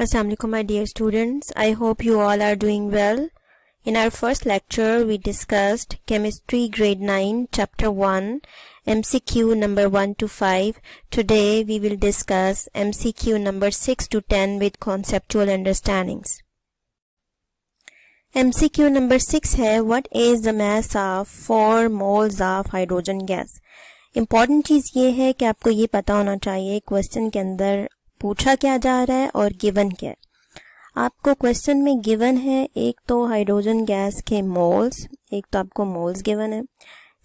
Assalamualaikum my dear students. I hope you all are doing well. In our first lecture we discussed chemistry grade 9 chapter 1 MCQ number 1 to 5. Today we will discuss MCQ number 6 to 10 with conceptual understandings. MCQ number 6 है what is the mass of 4 moles of hydrogen gas. Important चीज़ ये है कि आपको ये पता होना चाहिए question के अंदर पूछा क्या जा रहा है और गिवन क्या है. आपको क्वेश्चन में गिवन है एक तो हाइड्रोजन गैस के मोल्स, एक तो आपको मोल्स गिवन है.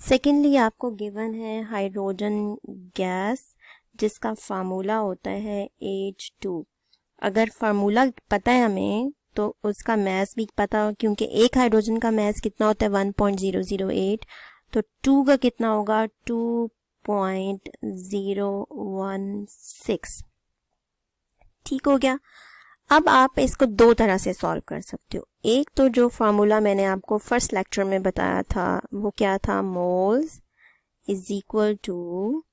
सेकेंडली आपको गिवन है हाइड्रोजन गैस जिसका फार्मूला होता है H2. अगर फार्मूला पता है हमें तो उसका मैस भी पता हो, क्योंकि एक हाइड्रोजन का मैस कितना होता है 1.008, तो 2 का कितना होगा 2.016. ठीक हो गया. अब आप इसको दो तरह से सॉल्व कर सकते हो. एक तो जो फार्मूला मैंने आपको फर्स्ट लेक्चर में बताया था वो क्या था, moles is equal to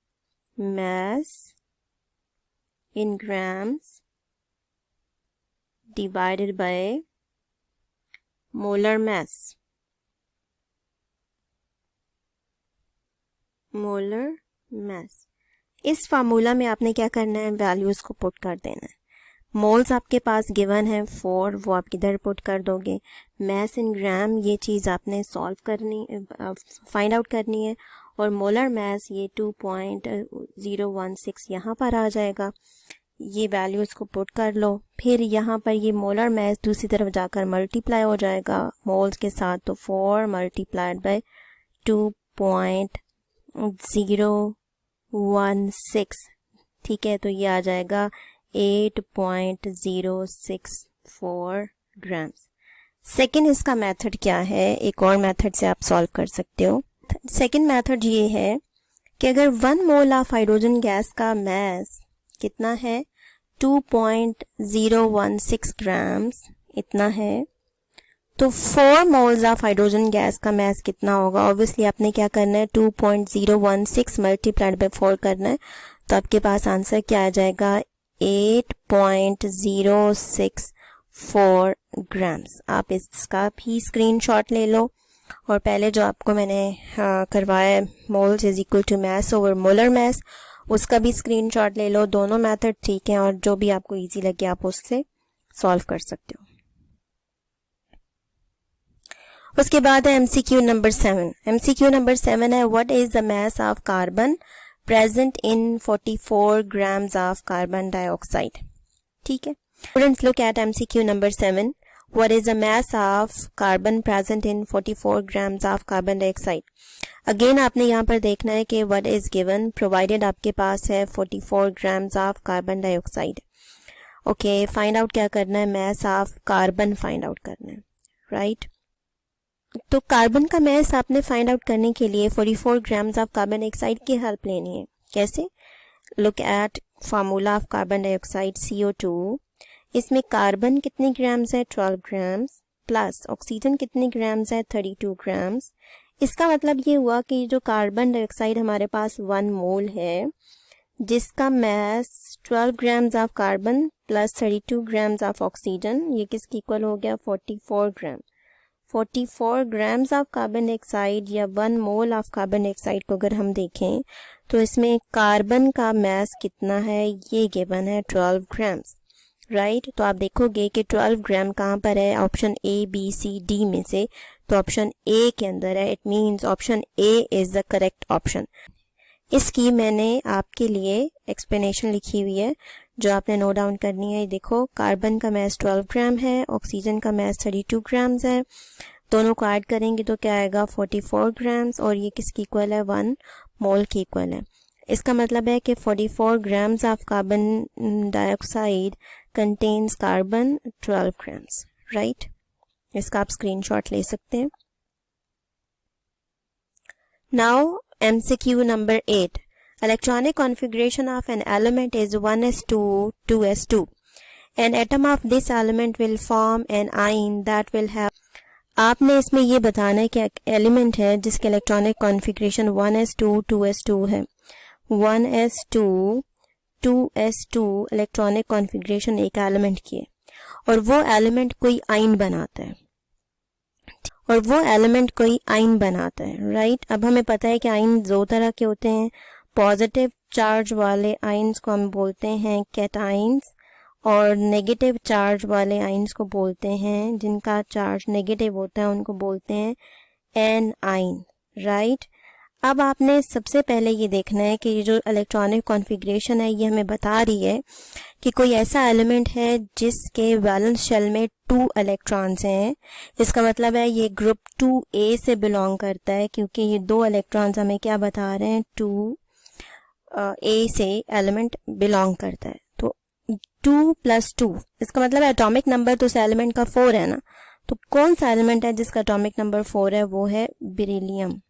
mass in grams divided by molar mass. Molar mass. इस फार्मूला में आपने क्या करना है, वैल्यूज को पुट कर देना है. मोल्स आपके पास गिवन है 4, वो आप किधर पुट कर दोगे. मैस इन ग्राम ये चीज़ आपने सॉल्व करनी, फाइंड आउट करनी है. और मोलर मैस ये 2.016 यहाँ पर आ जाएगा. ये वैल्यूज़ को पुट कर लो. फिर यहाँ पर ये मोलर मैस दूसरी तरफ जाकर मल्टीप्लाई हो जाएगा मोल्स के साथ, तो 4 मल्टीप्लाइड बाय 2.016. ठीक है, तो ये आ जाएगा 8.064 ग्राम्स. सेकेंड इसका मेथड क्या है, एक और मेथड से आप सॉल्व कर सकते हो. सेकेंड मेथड ये है कि अगर 1 मोल ऑफ हाइड्रोजन गैस का मैस कितना है 2.016 ग्राम्स इतना है, तो 4 मोल्स ऑफ हाइड्रोजन गैस का मैस कितना होगा. ऑब्वियसली आपने क्या करना है 2.016 मल्टीप्लाइड बाय 4 करना है, तो आपके पास आंसर क्या आ जाएगा 8.064 ग्राम्स. आप इसका भी स्क्रीनशॉट ले लो. और पहले जो आपको मैंने करवाया moles is equal to mass over molar mass, उसका भी स्क्रीनशॉट ले लो. दोनों मेथड ठीक हैं और जो भी आपको इजी लगे आप उससे सॉल्व कर सकते हो. उसके बाद है MCQ नंबर 7. MCQ नंबर 7 है what is the mass of carbon present in 44 grams of carbon dioxide. ठीक है. Students, look at MCQ number 7. What is the mass of carbon present in 44 grams of carbon dioxide? Again आपने यहाँ पर देखना है कि what is given provided आपके पास है 44 grams of carbon dioxide. Okay, find out क्या करना है, mass of carbon find out करना है, right? तो कार्बन का मैस आपने फाइंड आउट करने के लिए 44 ग्राम्स ऑफ कार्बन डाइऑक्साइड की हेल्प लेनी है. कैसे? Look at formula of carbon dioxide CO2. इसमें कार्बन कितने ग्राम्स है 12 ग्राम्स प्लस ऑक्सीजन कितने ग्राम्स है 32 ग्राम्स. इसका मतलब ये हुआ कि जो कार्बन डाइऑक्साइड हमारे पास 1 मोल है जिसका mass 12 grams of carbon plus 32 grams of oxygen, ये किसकी इक्वल हो गया 44 gram. 44 grams of carbon dioxide या 1 मोल ऑफ कार्बन डाइऑक्साइड को अगर हम देखें तो इसमें कार्बन का मैस कितना है, ये गिवन है 12 ग्राम्स, राइट. तो आप देखोगे कि 12 ग्राम कहाँ पर है, option A, B, C, D में से, तो ऑप्शन A के अंदर है. It means option A is the correct option. इसकी मैंने आपके लिए एक्सप्लेनेशन लिखी हुई है जो आपने नोट डाउन करनी है. देखो, कार्बन का मैस 12 ग्राम है, ऑक्सीजन का मैस 32 ग्राम्स है. दोनों को ऐड करेंगे तो क्या आएगा 44 ग्राम्स, और ये किसकी इक्वल है 1 मोल की इक्वल है. इसका मतलब है कि 44 grams of carbon dioxide contains carbon 12 grams, right. इसका आप स्क्रीनशॉट ले सकते हैं. Now MCQ number 8. Electronic configuration of an element is 1s2 2s2. An atom of this element will form an ion that will have. आपने इसमें ये बताना है कि एलिमेंट है जिसके इलेक्ट्रॉनिक कॉन्फ़िगरेशन 1s2 2s2 है. 1s2 2s2 इलेक्ट्रॉनिक कॉन्फ़िगरेशन एक एलिमेंट की है. और वो एलिमेंट कोई आइन बनाता है, राइट। अब हमें पता है कि आइन दो तरह के होते हैं, पॉजिटिव चार्ज वाले आइंस को हम बोलते हैं कैटाइंस, और नेगेटिव चार्ज वाले आइंस को बोलते हैं, जिनका चार्ज नेगेटिव होता है, उनको बोलते हैं एन आइन, राइट। अब आपने सबसे पहले ये देखना है कि ये जो इलेक्ट्रॉनिक कॉन्फ़िगरेशन है ये हमें बता रही है कि कोई ऐसा एलिमेंट है जिसके वैलेंस शेल में 2 इलेक्ट्रॉन्स हैं। इसका मतलब है ये ग्रुप 2A से बिलोंग करता है, क्योंकि ये 2 इलेक्ट्रॉन्स हमें क्या बता रहे हैं, 2A से एलिमेंट बिलोंग करता है। तो 2 + 2 इसका मतलब है एटॉमिक नंबर तो उस एलिमेंट का 4 है ना। तो कौन सा एलिमेंट है जिसका एटॉमिक नंबर 4 है, वो है बेरिलियम,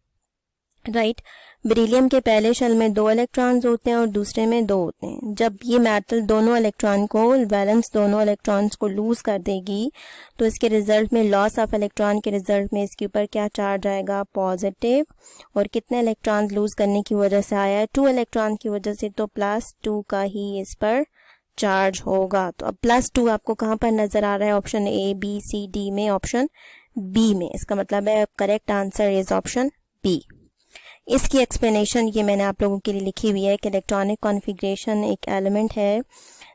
राइट। बेरिलियम के पहले शेल में 2 इलेक्ट्रॉन्स होते हैं और दूसरे में 2 होते हैं। जब ये मेटल दोनों इलेक्ट्रॉन को वैलेंस दोनों इलेक्ट्रॉन्स को लूज कर देगी तो इसके रिजल्ट में लॉस ऑफ इलेक्ट्रॉन के रिजल्ट में इसके ऊपर क्या चार्ज आएगा, पॉजिटिव। और कितने इलेक्ट्रॉन्स लूज करने की वजह से आया है, 2 इलेक्ट्रॉन की वजह से, तो +2 का ही इस पर चार्ज होगा। तो अब +2 आपको कहां पर नजर आ रहा है, option A, B, C, D में, ऑप्शन B में। इसका मतलब है correct answer is option B। इसकी एक्सप्लेनेशन ये मैंने आप लोगों के लिए लिखी हुई है कि इलेक्ट्रॉनिक कॉन्फ़िगरेशन एक एलिमेंट है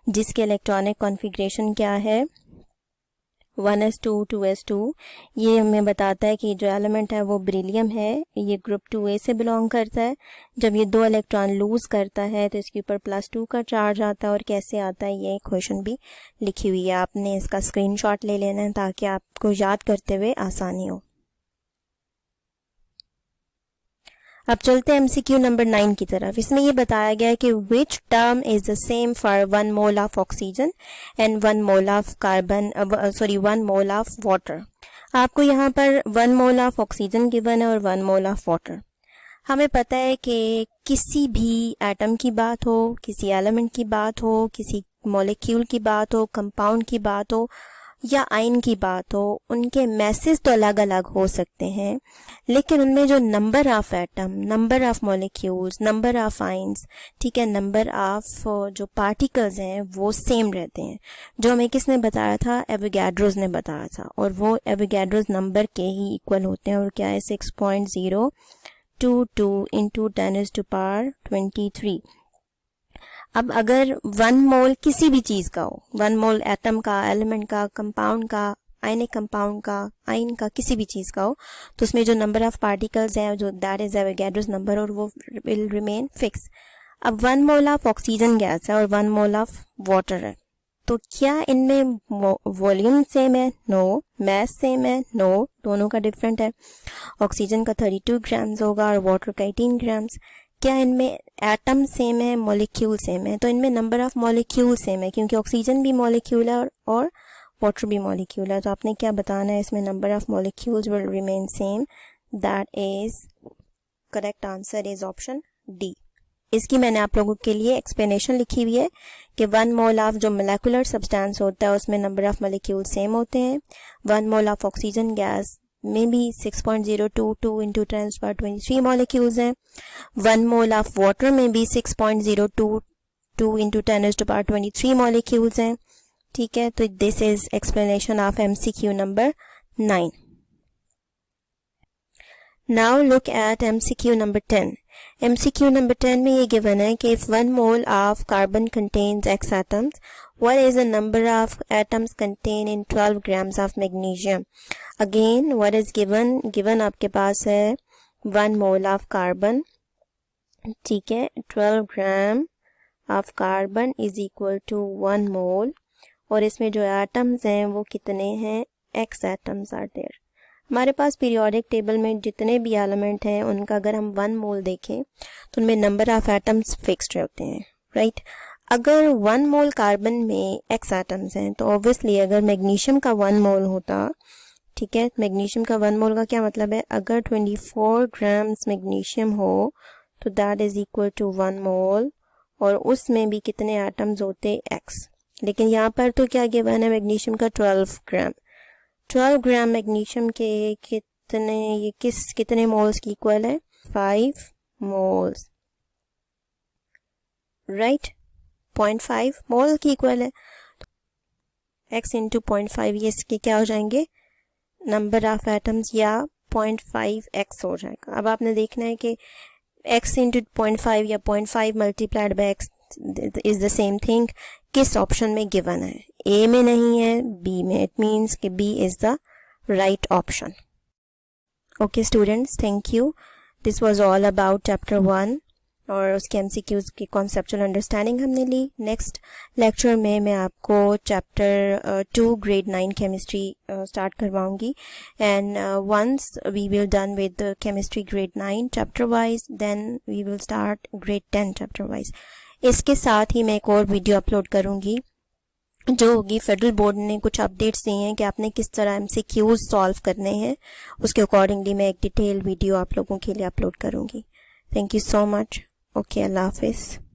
जिसके इलेक्ट्रॉनिक कॉन्फ़िगरेशन क्या है, 1s2 2s2। ये हमें बताता है कि जो एलिमेंट है वो बेरिलियम है, ये ग्रुप 2A से बिलोंग करता है। जब ये 2 इलेक्ट्रॉन लूज करता है तो इसके ऊपर +2 का चार्ज आता है। और कैसे आता है ये क्वेश्चन भी लिखी हुई है, आपने इसका स्क्रीनशॉट ले लेना है ताकि आपको याद करते हुए आसानी हो। अब चलते हैं MCQ नंबर 9 की तरफ। इसमें ये बताया गया है कि which term is the same for 1 mole of oxygen and 1 mole of carbon, 1 mole of water. आपको यहाँ पर 1 मोल ऑफ ऑक्सीजन गिवन है और 1 मोल ऑफ वाटर। हमें पता है कि किसी भी एटम की बात हो, किसी एलिमेंट की बात हो, किसी मॉलिक्यूल की बात हो, कंपाउंड की बात हो या आयन की बात हो, उनके मैसेज तो अलग अलग हो सकते हैं, लेकिन उनमें जो number of atom, number of molecules, number of ions, ठीक है, नंबर ऑफ जो पार्टिकल्स हैं वो सेम रहते हैं। जो हमें किसने बताया था, एवोगैड्रोस ने बताया था, और वो एवोगैड्रोस नंबर के ही इक्वल होते हैं। और क्या है, 6.022 × 10⁻23। अब अगर 1 मोल किसी भी चीज का हो, 1 मोल एटम का, एलिमेंट का, कंपाउंड का, आयनिक कंपाउंड का, आयन का, किसी भी चीज का हो, तो उसमें जो नंबर ऑफ पार्टिकल्स हैं जो दैट इज एवोगैड्रोस नंबर, और वो विल रिमेन फिक्स। अब 1 मोल ऑफ ऑक्सीजन गैस है और 1 मोल ऑफ वाटर है, तो क्या इनमें वॉल्यूम सेम है? नो। मैस सेम है? नो। दोनों का डिफरेंट है। ऑक्सीजन का 32 ग्राम्स होगा और वाटर का 18 ग्राम्स। क्या इनमें एटम सेम है, मॉलिक्यूल सेम है? तो इनमें नंबर ऑफ मॉलिक्यूल सेम है, क्योंकि ऑक्सीजन भी मॉलिक्यूल है और वाटर भी मॉलिक्यूल है। तो आपने क्या बताना है, इसमें number of molecules will remain same, that is correct answer is option D. इसकी मैंने आप लोगों के लिए एक्सप्लेनेशन लिखी हुई है कि 1 मोल ऑफ जो मोलेकुलर सब्सटेंस होता है उसमें नंबर ऑफ मॉलिक्यूल सेम होते हैं। 1 मोल ऑफ ऑक्सीजन गैस में भी 6.022 × 10⁻23 मॉलिक्यूल्स हैं। 1 मोल ऑफ वाटर में भी 6.022 × 10⁻23 मॉलिक्यूल्स हैं। ठीक है, तो this is explanation of MCQ number 9। Now look at MCQ number 10। MCQ number 10 में ये गिवन है कि if 1 mole of carbon contains X atoms, what is the number of atoms contained in 12 grams of magnesium? Again, what is given? Given आपके पास है 1 mole of carbon, ठीक है, 12 ग्राम of carbon is equal to 1 mole, और इसमें जो atoms हैं वो कितने हैं, X atoms are there। हमारे पास पीरियोडिक टेबल में जितने भी एलिमेंट हैं उनका अगर हम 1 मोल देखें तो उनमें नंबर ऑफ एटम्स फिक्स्ड होते हैं, राइट। अगर 1 मोल कार्बन में X एटम्स हैं तो ऑब्वियसली अगर मैग्नीशियम का 1 मोल होता, ठीक है, मैग्नीशियम का 1 मोल का क्या मतलब है, अगर 24 ग्राम्स मैग्नीशियम हो तो दैट इज इक्वल टू 1 मोल, और उसमें भी कितने एटम्स होते, X। लेकिन यहाँ पर तो क्या गिवन है, मैग्नीशियम का 12 ग्राम। 12 ग्राम मैग्नीशियम के कितने, ये कितने मोल्स की इक्वल है, 5 मोल्स, राइट, 0.5 मोल की इक्वल है। x इंटू 0.5 ये इसके क्या हो जाएंगे नंबर ऑफ एटम्स या 0.5x हो जाएगा। अब आपने देखना है कि x इंटू 0.5 या 0.5 multiplied by x is the same thing किस ऑप्शन में गिवन है, A में नहीं है B में, इट मीन्स कि B is the right option. Okay students, thank you. This was all about chapter 1 और उसके एमसीक्यूज की कॉन्सेप्चुअल अंडरस्टैंडिंग हमने ली। नेक्स्ट लेक्चर में मैं आपको चैप्टर 2 ग्रेड 9 केमिस्ट्री स्टार्ट करवाऊंगी and once we will done with chemistry grade 9 chapter wise then we will start grade 10 chapter wise. इसके साथ ही मैं एक और वीडियो अपलोड करूंगी जो होगी फेडरल बोर्ड ने कुछ अपडेट्स दिए हैं कि आपने किस तरह एमसीक्यूज सॉल्व करने हैं, उसके अकॉर्डिंगली मैं एक डिटेल वीडियो आप लोगों के लिए अपलोड करूंगी। Thank you so much. Okay, अल्लाह हाफिज़।